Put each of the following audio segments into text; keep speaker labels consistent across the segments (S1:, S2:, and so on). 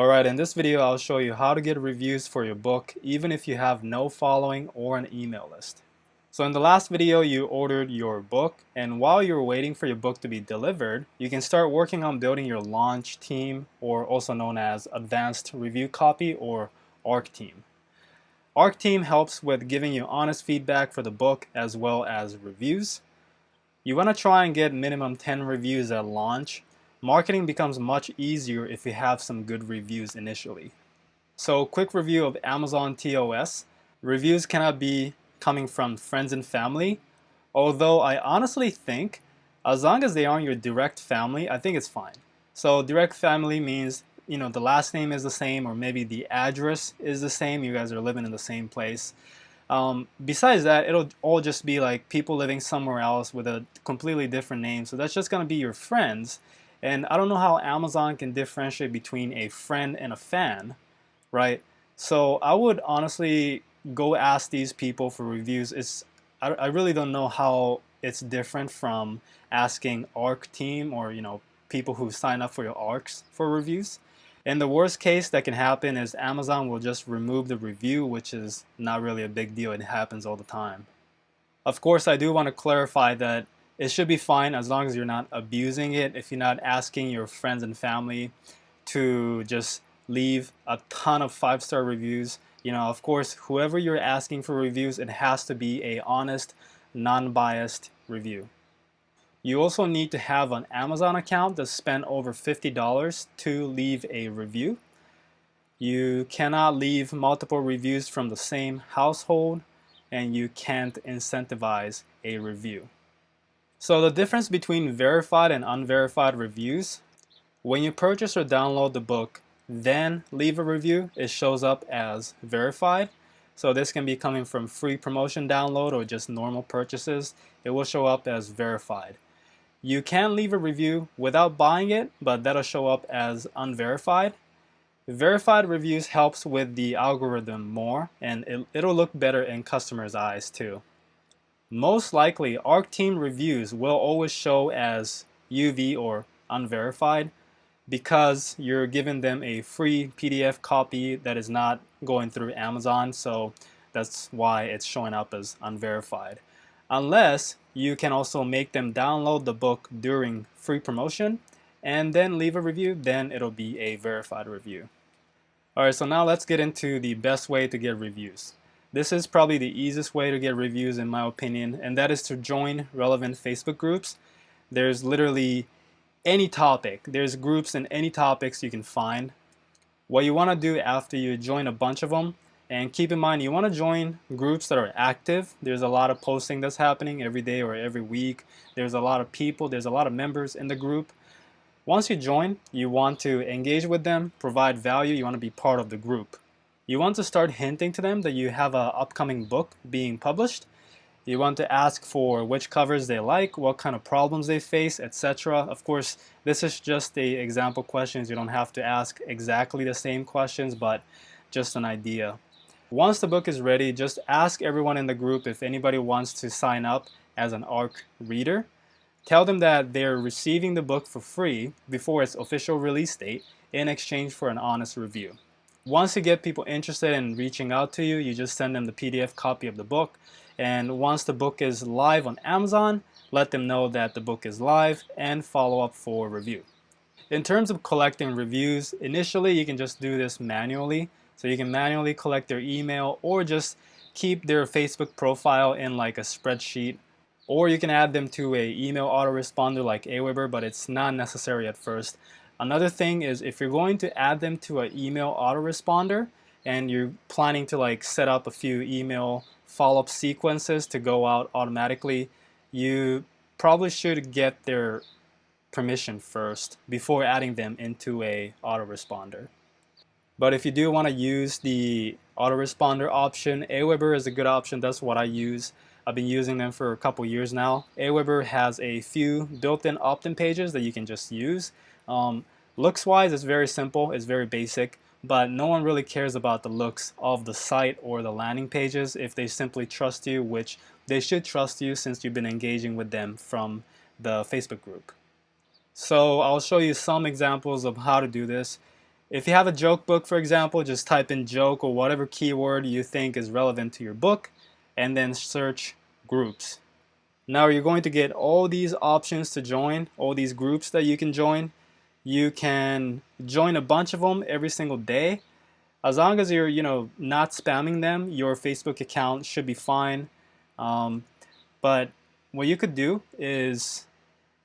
S1: Alright, in this video I'll show you how to get reviews for your book even if you have no following or an email list. So in the last video you ordered your book, and while you're waiting for your book to be delivered, you can start working on building your launch team, or also known as Advanced Review Copy or ARC team. ARC team helps with giving you honest feedback for the book as well as reviews. You want to try and get minimum 10 reviews at launch. Marketing becomes much easier if you have some good reviews initially. So quick review of Amazon TOS. Reviews cannot be coming from friends and family, although I honestly think as long as they aren't your direct family, I think it's fine. So direct family means, the last name is the same, or maybe the address is the same, you guys are living in the same place. Besides that, it'll all just be like people living somewhere else with a completely different name. So that's just going to be your friends. And I don't know how Amazon can differentiate between a friend and a fan, right? So I would honestly go ask these people for reviews. I really don't know how it's different from asking ARC team or people who sign up for your ARCs for reviews. In the worst case that can happen is Amazon will just remove the review, which is not really a big deal. It happens all the time. Of course, I do want to clarify that it should be fine as long as you're not abusing it. If you're not asking your friends and family to just leave a ton of 5-star reviews. Of course, whoever you're asking for reviews, it has to be a honest, non-biased review. You also need to have an Amazon account that spent over $50 to leave a review. You cannot leave multiple reviews from the same household, and you can't incentivize a review. So the difference between verified and unverified reviews: when you purchase or download the book, then leave a review, it shows up as verified. So this can be coming from free promotion download or just normal purchases. It will show up as verified. You can leave a review without buying it, but that'll show up as unverified. Verified reviews helps with the algorithm more, and it'll look better in customers' eyes too. Most likely, ARC team reviews will always show as UV or unverified because you're giving them a free PDF copy that is not going through Amazon, so that's why it's showing up as unverified. Unless you can also make them download the book during free promotion and then leave a review, then it'll be a verified review. Alright, so now let's get into the best way to get reviews. This is probably the easiest way to get reviews in my opinion, and that is to join relevant Facebook groups. There's literally any topic. There's groups in any topics you can find. What you want to do after you join a bunch of them, and keep in mind you want to join groups that are active. There's a lot of posting that's happening every day or every week. There's a lot of people, there's a lot of members in the group. Once you join, you want to engage with them, provide value, you want to be part of the group. You want to start hinting to them that you have an upcoming book being published. You want to ask for which covers they like, what kind of problems they face, etc. Of course, this is just the example questions. You don't have to ask exactly the same questions, but just an idea. Once the book is ready, just ask everyone in the group if anybody wants to sign up as an ARC reader. Tell them that they're receiving the book for free before its official release date in exchange for an honest review. Once you get people interested in reaching out to you, you just send them the PDF copy of the book. And once the book is live on Amazon, let them know that the book is live and follow up for review. In terms of collecting reviews, initially you can just do this manually. So you can manually collect their email or just keep their Facebook profile in like a spreadsheet. Or you can add them to an email autoresponder like Aweber, but it's not necessary at first. Another thing is if you're going to add them to an email autoresponder and you're planning to like set up a few email follow-up sequences to go out automatically, you probably should get their permission first before adding them into a autoresponder. But if you do want to use the autoresponder option, Aweber is a good option. That's what I use. I've been using them for a couple years now. Aweber has a few built-in opt-in pages that you can just use. Looks-wise, it's very simple, it's very basic, but no one really cares about the looks of the site or the landing pages if they simply trust you, which they should trust you since you've been engaging with them from the Facebook group. So I'll show you some examples of how to do this. If you have a joke book, for example, just type in joke or whatever keyword you think is relevant to your book, and then search groups. Now you're going to get all these options to join, all these groups that you can join. You can join a bunch of them every single day. As long as you're, not spamming them, your Facebook account should be fine. But what you could do is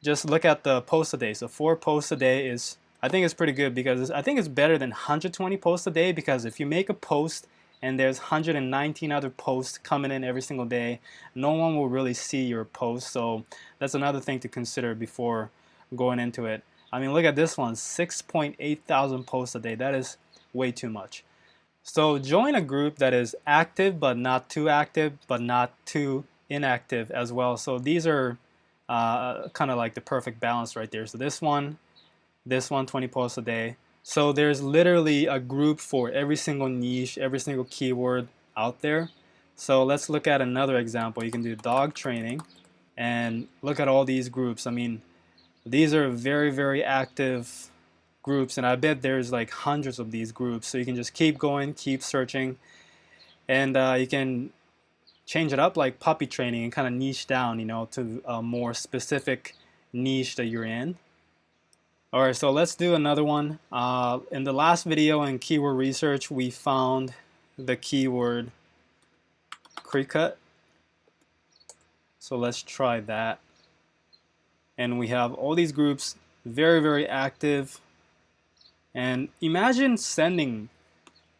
S1: just look at the posts a day. So 4 posts a day is, I think it's pretty good, because I think it's better than 120 posts a day, because if you make a post and there's 119 other posts coming in every single day, no one will really see your post. So that's another thing to consider before going into it. I mean, look at this one, 6.8 thousand posts a day. That is way too much. So join a group that is active but not too active, but not too inactive as well. So these are kind of like the perfect balance right there. So this one, 20 posts a day. So there's literally a group for every single niche, every single keyword out there. So let's look at another example. You can do dog training and look at all these groups. I mean, these are very, very active groups, and I bet there's like hundreds of these groups. So you can just keep going, keep searching, and you can change it up like puppy training and kind of niche down, to a more specific niche that you're in. Alright, so let's do another one. In the last video in keyword research, we found the keyword cricut. So let's try that. And we have all these groups, very, very active. And imagine sending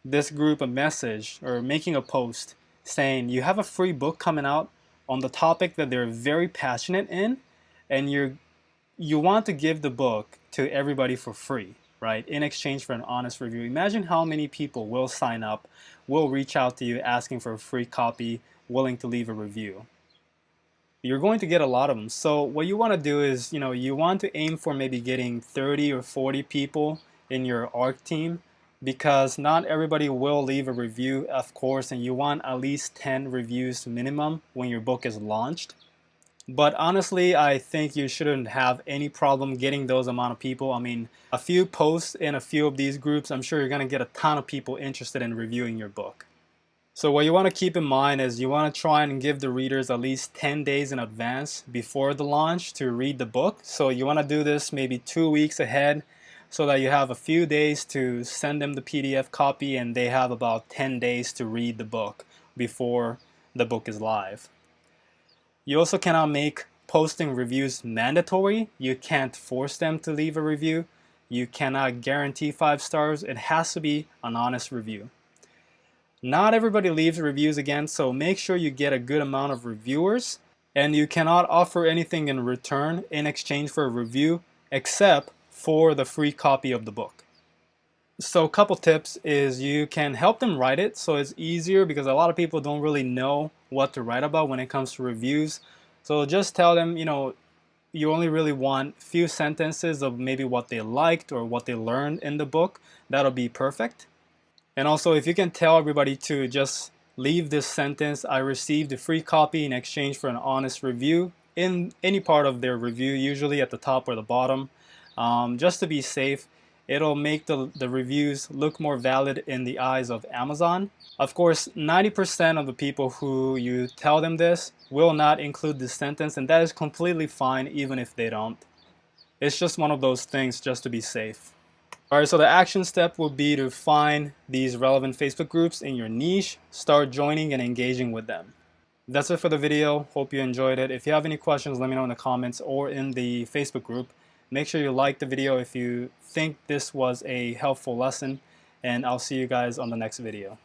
S1: this group a message or making a post saying you have a free book coming out on the topic that they're very passionate in, and you want to give the book to everybody for free, right, in exchange for an honest review. Imagine how many people will sign up, will reach out to you asking for a free copy, willing to leave a review. You're going to get a lot of them. So what you want to do is, you want to aim for maybe getting 30 or 40 people in your ARC team, because not everybody will leave a review, of course, and you want at least 10 reviews minimum when your book is launched. But honestly, I think you shouldn't have any problem getting those amount of people. I mean, a few posts in a few of these groups, I'm sure you're going to get a ton of people interested in reviewing your book. So what you want to keep in mind is you want to try and give the readers at least 10 days in advance before the launch to read the book. So you want to do this maybe 2 weeks ahead, so that you have a few days to send them the PDF copy, and they have about 10 days to read the book before the book is live. You also cannot make posting reviews mandatory. You can't force them to leave a review. You cannot guarantee 5 stars. It has to be an honest review. Not everybody leaves reviews again, so make sure you get a good amount of reviewers, and you cannot offer anything in return in exchange for a review except for the free copy of the book. So a couple tips is you can help them write it so it's easier, because a lot of people don't really know what to write about when it comes to reviews. So just tell them, you only really want a few sentences of maybe what they liked or what they learned in the book. That'll be perfect. And also, if you can tell everybody to just leave this sentence, I received a free copy in exchange for an honest review, in any part of their review, usually at the top or the bottom, just to be safe. It'll make the reviews look more valid in the eyes of Amazon. Of course, 90% of the people who you tell them this will not include this sentence, and that is completely fine even if they don't. It's just one of those things just to be safe. Alright, so the action step will be to find these relevant Facebook groups in your niche, start joining and engaging with them. That's it for the video. Hope you enjoyed it. If you have any questions, let me know in the comments or in the Facebook group. Make sure you like the video if you think this was a helpful lesson, and I'll see you guys on the next video.